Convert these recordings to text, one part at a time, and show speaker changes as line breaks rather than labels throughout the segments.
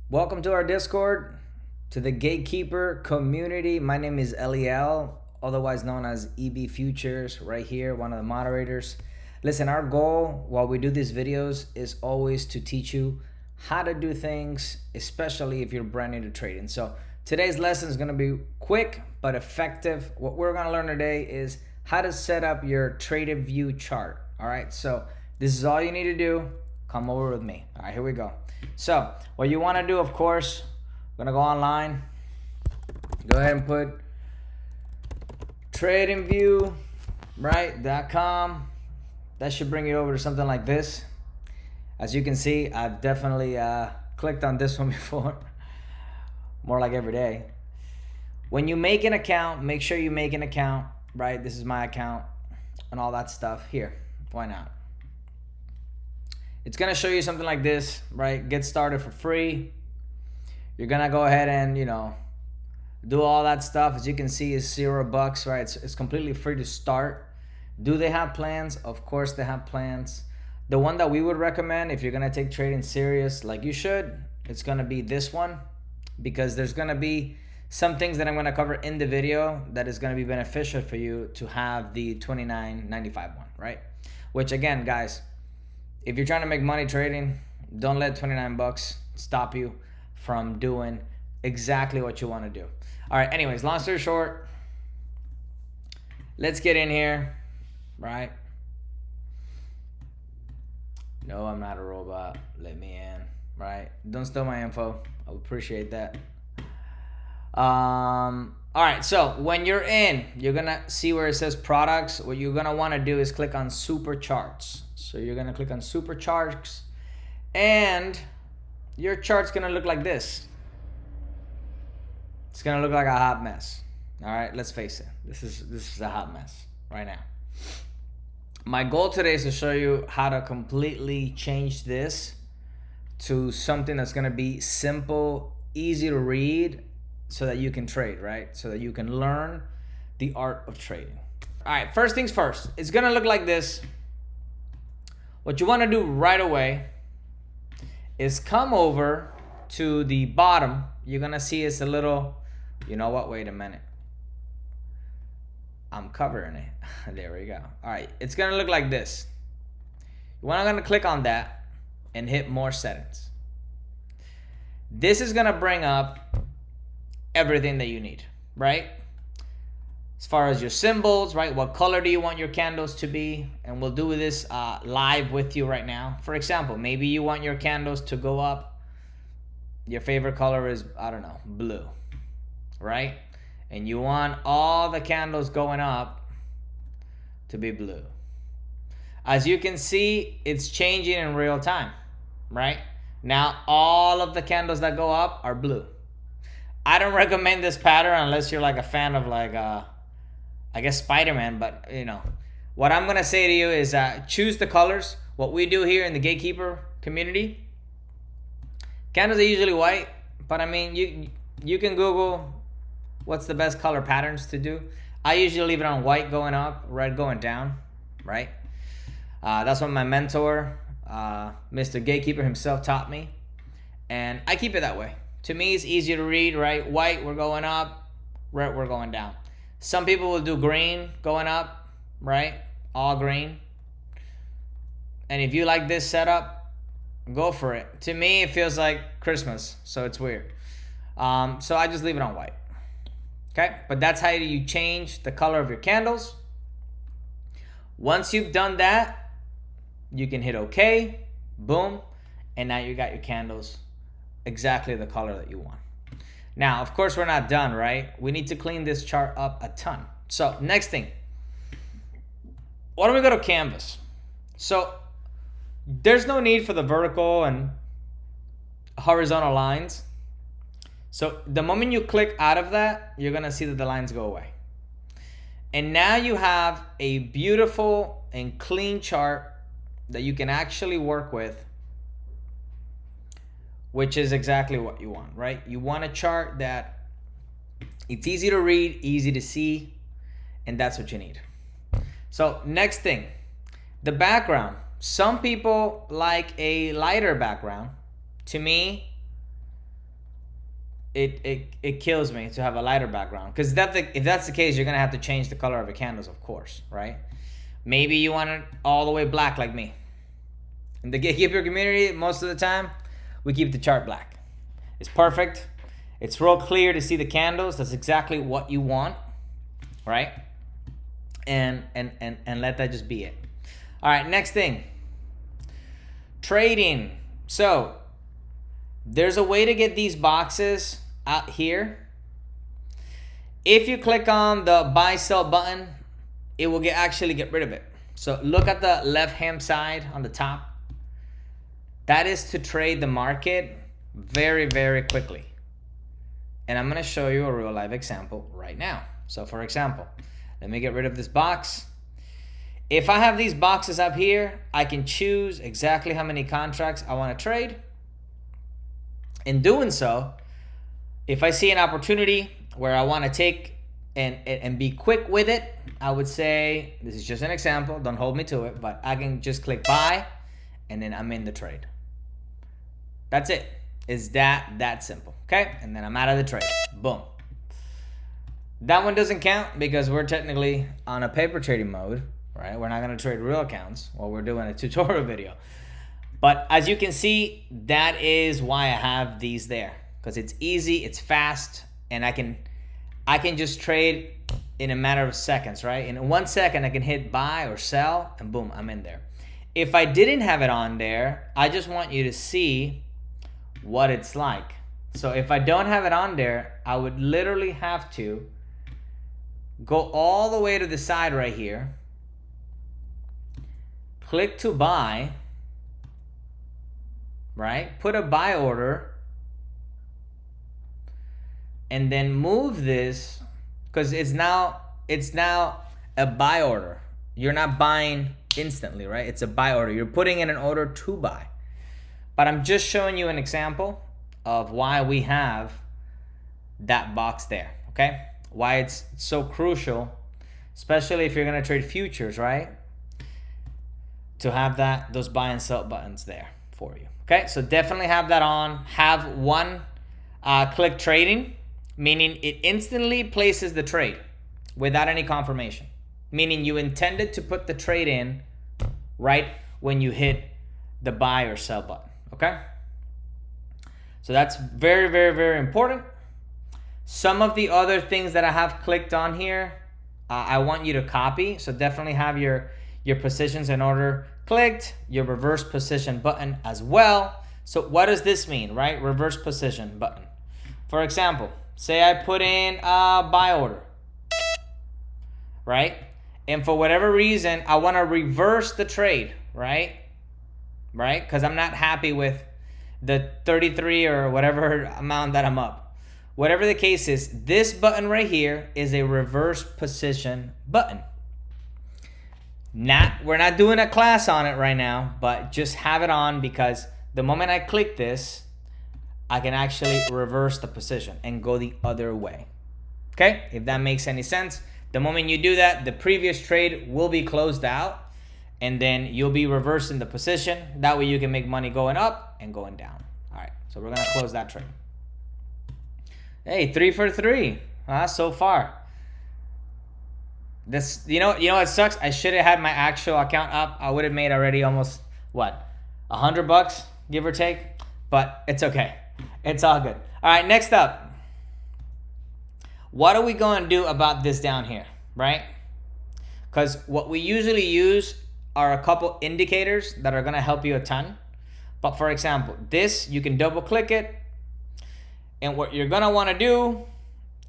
Welcome to our Discord, to the Gatekeeper community. My name is Eliel, otherwise known as EB Futures, right here, one of the moderators. Listen, our goal while we do these videos is always to teach you how to do things, especially if you're brand new to trading. So today's lesson is going to be quick but effective. What we're going to learn today is how to set up your Tradingview chart. All right, so this is all you need to do. Come over with me. All right, here we go. So what you want to do, of course, I'm going to go online. Go ahead and put Tradingview, right, .com. That should bring you over to something like this. As you can see, I've definitely clicked on this one before. More like every day. When you make an account, make sure you make an account, right? This is my account and all that stuff. Here, why not? It's gonna show you something like this, right? Get started for free. You're gonna go ahead and, do all that stuff. As you can see, it's $0, right? It's completely free to start. Do they have plans? Of course they have plans. The one that we would recommend if you're gonna take trading serious, like you should, it's gonna be this one, because there's gonna be some things that I'm gonna cover in the video that is gonna be beneficial for you to have the $29.95 one, right? Which again, guys, if you're trying to make money trading, don't let 29 bucks stop you from doing exactly what you want to do. All right, anyways, long story short, let's get in here, right? No, I'm not a robot. Let me in, right? Don't steal my info. I would appreciate that. All right, so when you're in, you're gonna see where it says products. What you're gonna want to do is click on super charts. So you're gonna click on super charts, and your chart's gonna look like this. It's gonna look like a hot mess. All right, let's face it. This is a hot mess right now. My goal today is to show you how to completely change this to something that's gonna be simple, easy to read, so that you can trade, right? So that you can learn the art of trading. All right, first things first. It's gonna look like this. What you want to do right away is come over to the bottom. You're going to see it's a little, you know what? Wait a minute. I'm covering it. There we go. All right. It's going to look like this. You're going to click on that and hit more settings. This is going to bring up everything that you need, right? As far as your symbols, right? What color do you want your candles to be? And we'll do this live with you right now. For example, maybe you want your candles to go up. Your favorite color is, I don't know, blue, right? And you want all the candles going up to be blue. As you can see, it's changing in real time, right? Now, all of the candles that go up are blue. I don't recommend this pattern unless you're like a fan of like, I guess Spider-Man, but what I'm gonna say to you is choose the colors. What we do here in the Gatekeeper community, candles are usually white, but I mean you can Google what's the best color patterns to do. I usually leave it on white going up, red going down, right? That's what my mentor, Mr. Gatekeeper himself, taught me, and I keep it that way. To me, it's easier to read, right? White, we're going up. Red, we're going down. Some people will do green going up, right? All green. And if you like this setup, go for it. To me, it feels like Christmas, so it's weird. So I just leave it on white. Okay? But that's how you change the color of your candles. Once you've done that, you can hit OK. Boom. And now you got your candles exactly the color that you want. Now, of course, we're not done, right? We need to clean this chart up a ton. So next thing, why don't we go to canvas? So there's no need for the vertical and horizontal lines. So the moment you click out of that, you're gonna see that the lines go away. And now you have a beautiful and clean chart that you can actually work with, which is exactly what you want, right? You want a chart that it's easy to read, easy to see, and that's what you need. So next thing, the background. Some people like a lighter background. To me, it kills me to have a lighter background, because if that's the case, you're gonna have to change the color of the candles, of course, right? Maybe you want it all the way black like me. In the Gatekeeper community, most of the time, we keep the chart black. It's perfect. It's real clear to see the candles. That's exactly what you want, right? And let that just be it. All right, next thing. Trading. So there's a way to get these boxes out here. If you click on the buy sell button, it will actually get rid of it. So look at the left hand side on the top. That is to trade the market very, very quickly. And I'm going to show you a real live example right now. So for example, let me get rid of this box. If I have these boxes up here, I can choose exactly how many contracts I want to trade. In doing so, if I see an opportunity where I want to take and be quick with it, I would say, this is just an example, don't hold me to it, but I can just click buy and then I'm in the trade. That's it. It's that simple, okay? And then I'm out of the trade. Boom. That one doesn't count because we're technically on a paper trading mode, right? We're not gonna trade real accounts while we're doing a tutorial video. But as you can see, that is why I have these there, because it's easy, it's fast, and I can just trade in a matter of seconds, right? In 1 second, I can hit buy or sell, and boom, I'm in there. If I didn't have it on there, I just want you to see what it's like. So if I don't have it on there, I would literally have to go all the way to the side right here, click to buy, right? Put a buy order, and then move this, because it's now a buy order. You're not buying instantly, right? It's a buy order. You're putting in an order to buy. But I'm just showing you an example of why we have that box there, okay? Why it's so crucial, especially if you're gonna trade futures, right? To have those buy and sell buttons there for you, okay? So definitely have that on. Have one click trading, meaning it instantly places the trade without any confirmation, meaning you intended to put the trade in right when you hit the buy or sell button, okay? So that's very, very, very important. Some of the other things that I have clicked on here, I want you to copy. So definitely have your positions in order clicked, your reverse position button as well. So what does this mean, right? Reverse position button. For example, say I put in a buy order, right? And for whatever reason, I want to reverse the trade, right? Right? Because I'm not happy with the 33 or whatever amount that I'm up. Whatever the case is, this button right here is a reverse position button. We're not doing a class on it right now, but just have it on, because the moment I click this, I can actually reverse the position and go the other way. Okay? If that makes any sense. The moment you do that, the previous trade will be closed out, and then you'll be reversing the position. That way you can make money going up and going down. All right, so we're gonna close that trade. Hey, 3 for 3 so far. This, you know what sucks? I should have had my actual account up. I would have made already almost, what, $100, give or take? But it's okay. It's all good. All right, next up. What are we going to do about this down here, right? Because what we usually use are a couple indicators that are going to help you a ton. But for example, this, you can double click it. And what you're going to want to do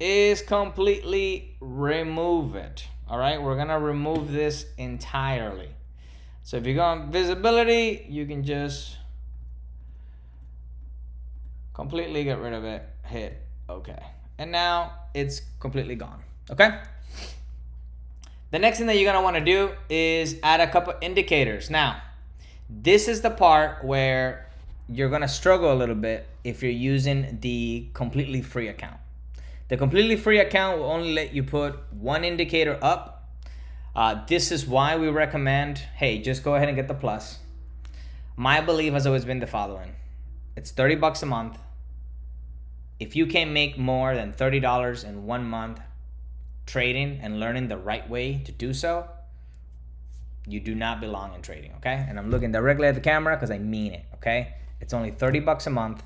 is completely remove it. All right, we're going to remove this entirely. So if you go on visibility, you can just completely get rid of it, hit OK. And now it's completely gone, okay? The next thing that you're gonna wanna do is add a couple indicators. Now, this is the part where you're gonna struggle a little bit if you're using the completely free account. The completely free account will only let you put one indicator up. This is why we recommend, hey, just go ahead and get the plus. My belief has always been the following. It's $30 a month. if you can make more than $30 in 1 month trading and learning the right way to do so, you do not belong in trading, okay? And I'm looking directly at the camera because I mean it, okay? It's only 30 bucks a month.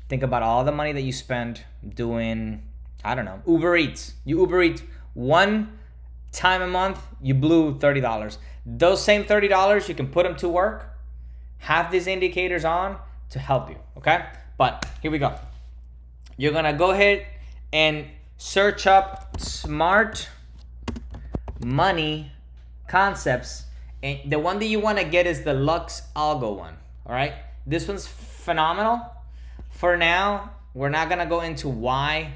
Think about all the money that you spend doing, I don't know, Uber Eats. You Uber Eats one time a month, you blew $30. Those same $30, you can put them to work, have these indicators on to help you, okay? But here we go. You're gonna go ahead and search up smart money concepts. And the one that you want to get is the Lux Algo one, all right? This one's phenomenal. For now, we're not gonna go into why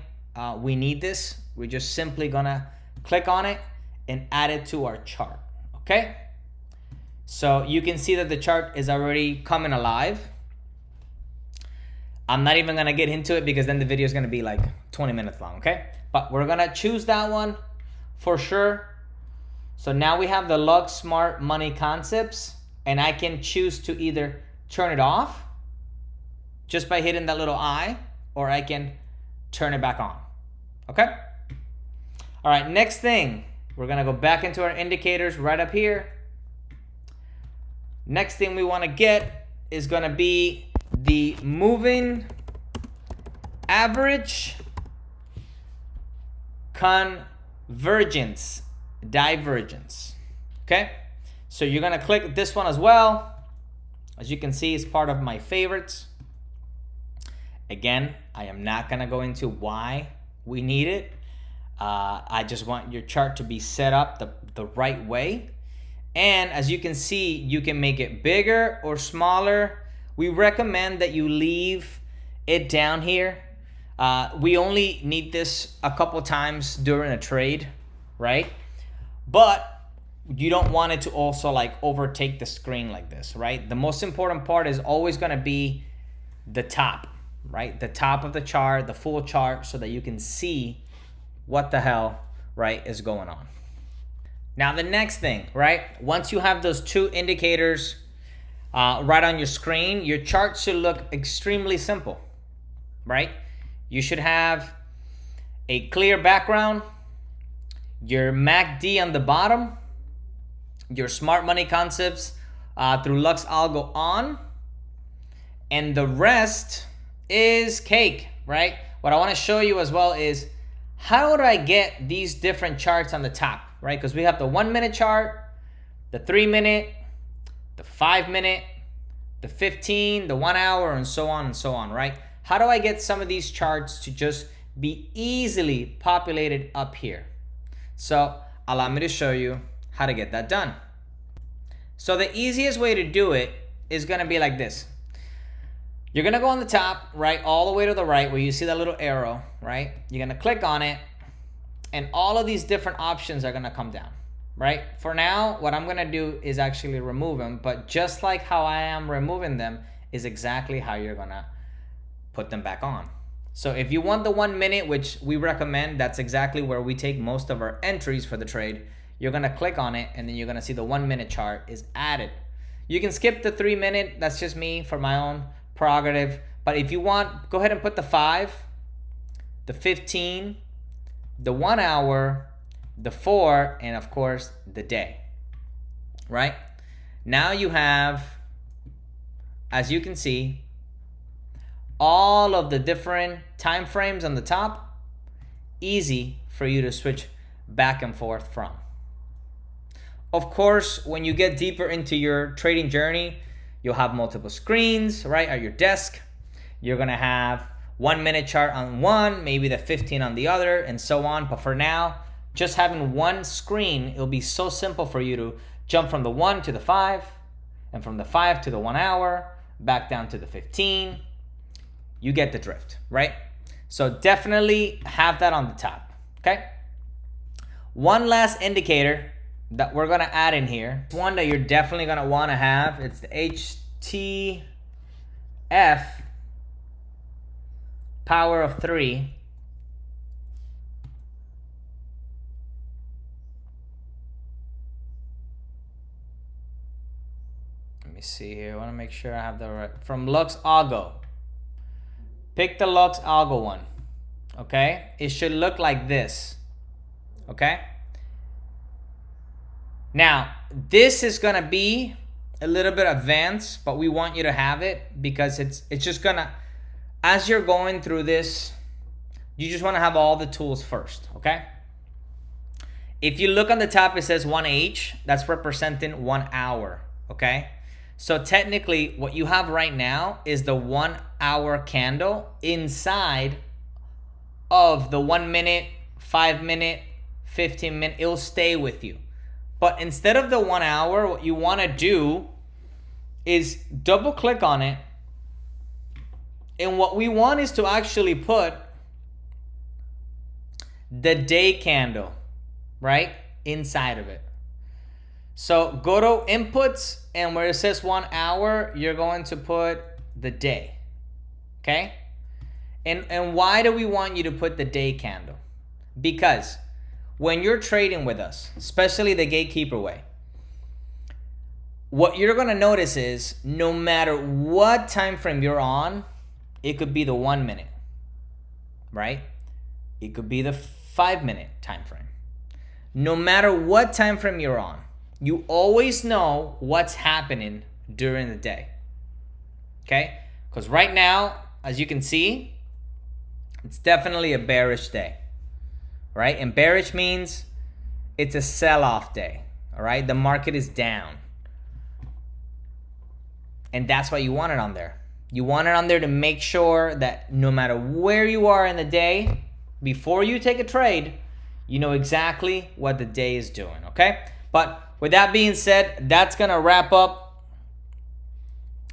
we need this. We're just simply gonna click on it and add it to our chart, okay? So you can see that the chart is already coming alive. I'm not even gonna get into it because then the video is gonna be like 20 minutes long, okay? But we're gonna choose that one for sure. So now we have the Lux Smart Money Concepts, and I can choose to either turn it off just by hitting that little I, or I can turn it back on, okay? All right, next thing, we're gonna go back into our indicators right up here. Next thing we wanna get is gonna be the moving average convergence, divergence, okay? So you're gonna click this one as well. As you can see, it's part of my favorites. Again, I am not gonna go into why we need it. I just want your chart to be set up the right way. And as you can see, you can make it bigger or smaller. We recommend that you leave it down here. We only need this a couple times during a trade, right? But you don't want it to also like overtake the screen like this, right? The most important part is always gonna be the top, right? The top of the chart, the full chart, so that you can see what the hell, right, is going on. Now the next thing, right? Once you have those two indicators right on your screen, your chart should look extremely simple, right? You should have a clear background, your MACD on the bottom, your smart money concepts through Lux Algo on, and the rest is cake, right? What I want to show you as well is how do I get these different charts on the top, right? Because we have the 1 minute chart, the 3 minute, the 5 minute, the 15, the 1 hour, and so on, right? How do I get some of these charts to just be easily populated up here? So allow me to show you how to get that done. So the easiest way to do it is gonna be like this. You're gonna go on the top, right, all the way to the right where you see that little arrow, right? You're gonna click on it, and all of these different options are gonna come down, right? For now, what I'm gonna do is actually remove them, but just like how I am removing them is exactly how you're gonna put them back on. So if you want the 1 minute, which we recommend, that's exactly where we take most of our entries for the trade, you're gonna click on it, and then you're gonna see the 1 minute chart is added. You can skip the 3 minute, that's just me for my own prerogative. But if you want, go ahead and put the 5, the 15, the 1 hour, the 4, and of course the day, right? Now you have, as you can see, all of the different time frames on the top, easy for you to switch back and forth from. Of course, when you get deeper into your trading journey, you'll have multiple screens, right, at your desk. You're gonna have 1 minute chart on one, maybe the 15 on the other, and so on. But for now, just having one screen, it'll be so simple for you to jump from the 1 to the 5, and from the 5 to the 1 hour, back down to the 15. You get the drift, right? So definitely have that on the top, okay? One last indicator that we're gonna add in here, one that you're definitely gonna wanna have, it's the HTF power of 3. Let me see here, I wanna make sure I have the right, from Lux Algo. Pick the Lux Algo one. okay, it should look like this, okay? Now, this is gonna be a little bit advanced, but we want you to have it because it's just gonna, as you're going through this, you just wanna have all the tools first, okay? If you look on the top, it says 1H, that's representing 1 hour, okay? So technically, what you have right now is the 1 hour candle inside of the 1 minute, 5 minute, 15 minute, it'll stay with you. But instead of the 1 hour, what you wanna do is double click on it. And what we want is to actually put the day candle, right, inside of it. So go to inputs, and where it says 1 hour, you're going to put the day, okay? And why do we want you to put the day candle? Because when you're trading with us, especially the gatekeeper way, what you're gonna notice is no matter what time frame you're on, it could be the 1 minute, right? It could be the 5 minute time frame. No matter what time frame you're on, you always know what's happening during the day, okay? Because right now, as you can see, it's definitely a bearish day, right? And bearish means it's a sell-off day, all right? The market is down. And that's why you want it on there. You want it on there to make sure that no matter where you are in the day, before you take a trade, you know exactly what the day is doing, okay? But with that being said, that's gonna wrap up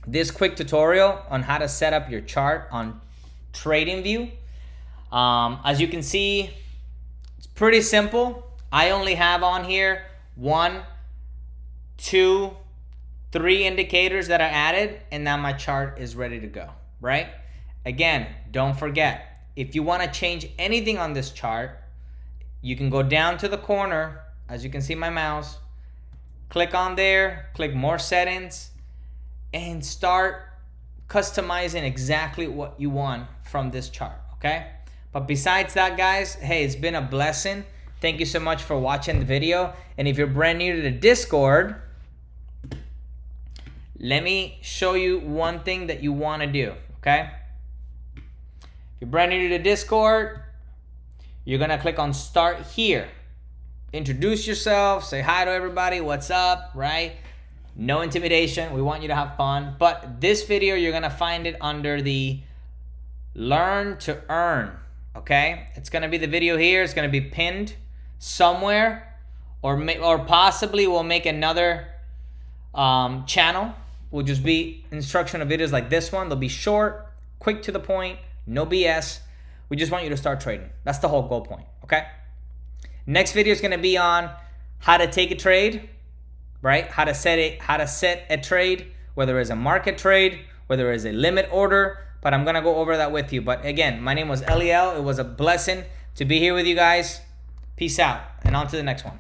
this quick tutorial on how to set up your chart on Tradingview. As you can see, it's pretty simple. I only have on here 1, 2, 3 indicators that are added, and now my chart is ready to go, right? Again, don't forget, if you want to change anything on this chart, you can go down to the corner, as you can see my mouse, click on there, click more settings, and start customizing exactly what you want from this chart, okay? But besides that, guys, hey, it's been a blessing. Thank you so much for watching the video. And if you're brand new to the Discord, let me show you one thing that you want to do, okay? If you're brand new to the Discord, you're going to click on Start Here. Introduce yourself, say hi to everybody, what's up, right? No intimidation, we want you to have fun. But this video, you're going to find it under the Learn to Earn, okay? It's going to be the video here. It's going to be pinned somewhere, or possibly we'll make another channel. Will just be instructional videos like this one. They'll be short, quick to the point, no BS. We just want you to start trading. That's the whole goal point, okay? Next video is going to be on how to take a trade, right? How to set a trade, whether it's a market trade, whether it's a limit order, but I'm going to go over that with you. But again, my name was Eliel. It was a blessing to be here with you guys. Peace out, and on to the next one.